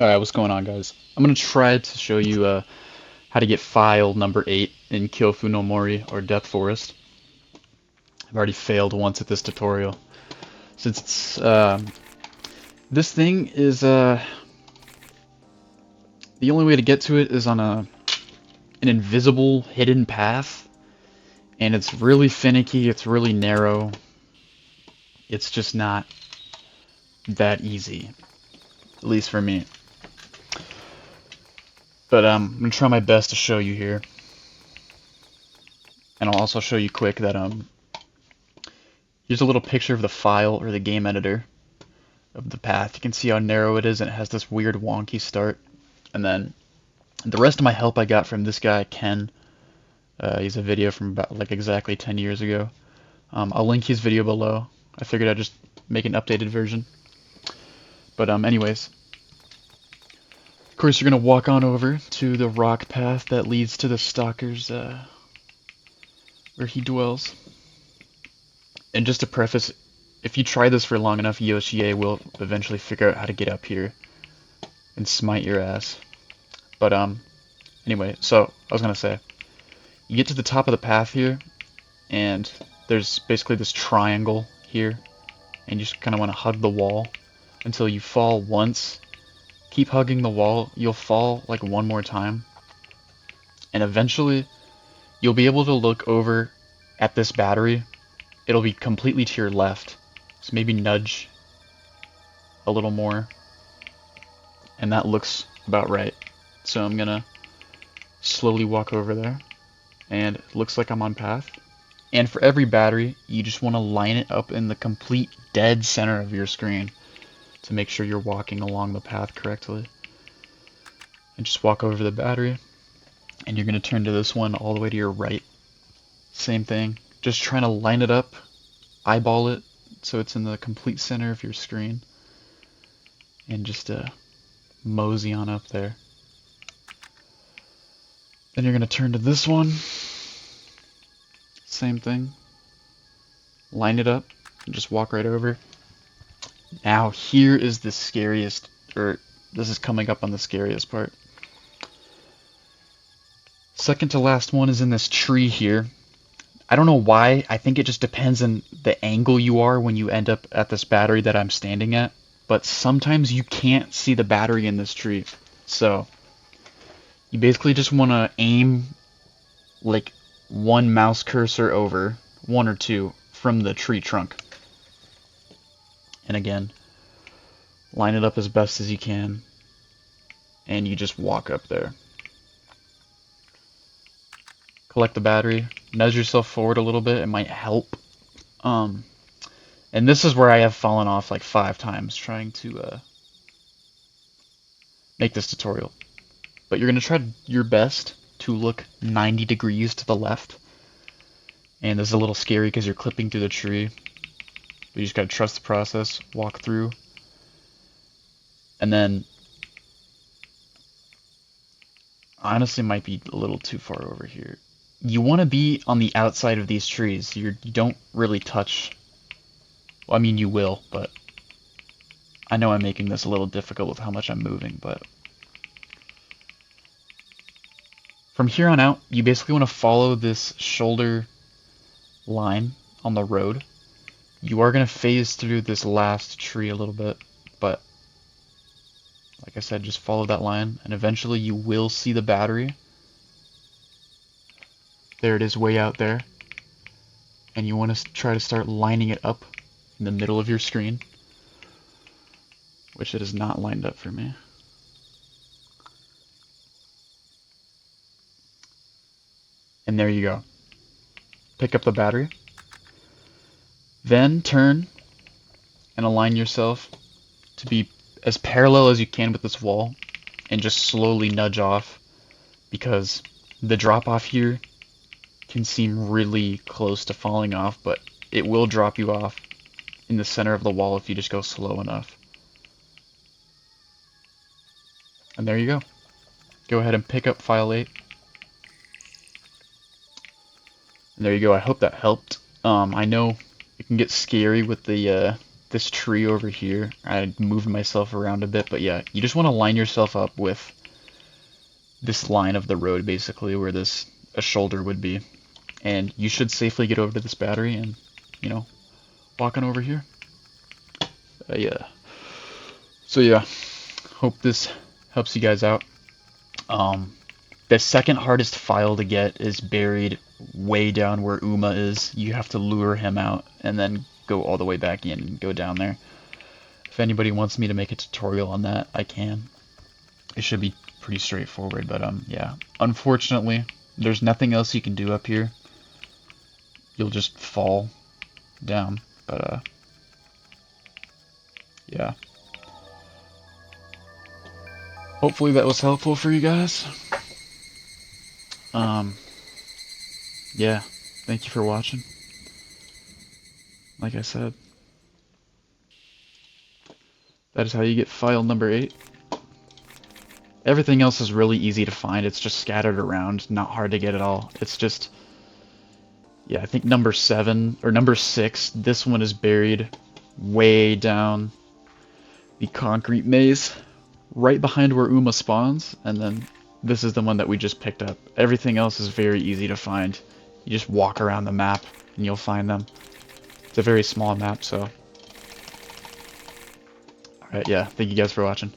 Alright, what's going on, guys? I'm gonna try to show you how to get file number 8 in Kyofu no Mori, or Death Forest. I've already failed once at this tutorial. Since it's, this thing is, the only way to get to it is on an invisible hidden path, and it's really finicky, it's really narrow. It's just not that easy, at least for me. But I'm gonna try my best to show you here. And I'll also show you quick that here's a little picture of the file or the game editor of the path. You can see how narrow it is, and it has this weird wonky start. And then the rest of my help I got from this guy Ken. He's a video from about like exactly 10 years ago. I'll link his video below. I figured I'd just make an updated version. But anyways, of course you're gonna walk on over to the rock path that leads to the stalker's where he dwells. And just to preface, if you try this for long enough, Yoshie will eventually figure out how to get up here and smite your ass. But anyway, so I was gonna say, you get to the top of the path here, and there's basically this triangle here, and you just kind of want to hug the wall until you fall once. Keep hugging the wall, you'll fall like one more time, and eventually you'll be able to look over at this battery. It'll be completely to your left, so maybe nudge a little more, and that looks about right. So I'm gonna slowly walk over there, and it looks like I'm on path. And for every battery, you just want to line it up in the complete dead center of your screen to make sure you're walking along the path correctly. And just walk over the battery, and you're going to turn to this one all the way to your right. Same thing, just trying to line it up, eyeball it, so it's in the complete center of your screen. And just mosey on up there. Then you're going to turn to this one. Same thing. Line it up and just walk right over. Now here is the scariest, or this is coming up on the scariest part. Second to last one is in this tree here. I don't know why, I think it just depends on the angle you are when you end up at this battery that I'm standing at, but sometimes you can't see the battery in this tree. So you basically just want to aim like one mouse cursor over, one or two, from the tree trunk. And again, line it up as best as you can, and you just walk up there. Collect the battery, nudge yourself forward a little bit, it might help. And this is where I have fallen off like 5 times trying to make this tutorial. But you're going to try your best to look 90 degrees to the left. And this is a little scary because you're clipping through the tree. But you just gotta trust the process, walk through. And then, honestly, might be a little too far over here. You want to be on the outside of these trees. You don't really touch. Well, I mean, you will, but I know I'm making this a little difficult with how much I'm moving, but from here on out, you basically want to follow this shoulder line on the road. You are going to phase through this last tree a little bit, but like I said, just follow that line, and eventually you will see the battery. There it is, way out there. And you want to try to start lining it up in the middle of your screen, which it is not lined up for me. And there you go. Pick up the battery. Then turn and align yourself to be as parallel as you can with this wall, and just slowly nudge off, because the drop off here can seem really close to falling off, but it will drop you off in the center of the wall if you just go slow enough. And there you go. Go ahead and pick up file 8. And there you go. I hope that helped. I know it can get scary with the this tree over here. I moved myself around a bit, but yeah, you just want to line yourself up with this line of the road, basically, where a shoulder would be. And you should safely get over to this battery and, you know, walk on over here. Yeah. So yeah, hope this helps you guys out. The second hardest file to get is buried way down where Uma is. You have to lure him out and then go all the way back in and go down there. If anybody wants me to make a tutorial on that, I can. It should be pretty straightforward, but yeah. Unfortunately, there's nothing else you can do up here. You'll just fall down, but yeah. Hopefully that was helpful for you guys. Yeah, thank you for watching. Like I said, that is how you get file number 8. Everything else is really easy to find. It's just scattered around, not hard to get at all. It's just, yeah, I think number 7 or number 6, this one is buried way down the concrete maze, right behind where Uma spawns, and then this is the one that we just picked up. Everything else is very easy to find. You just walk around the map and you'll find them. It's a very small map, so. Alright, yeah, thank you guys for watching.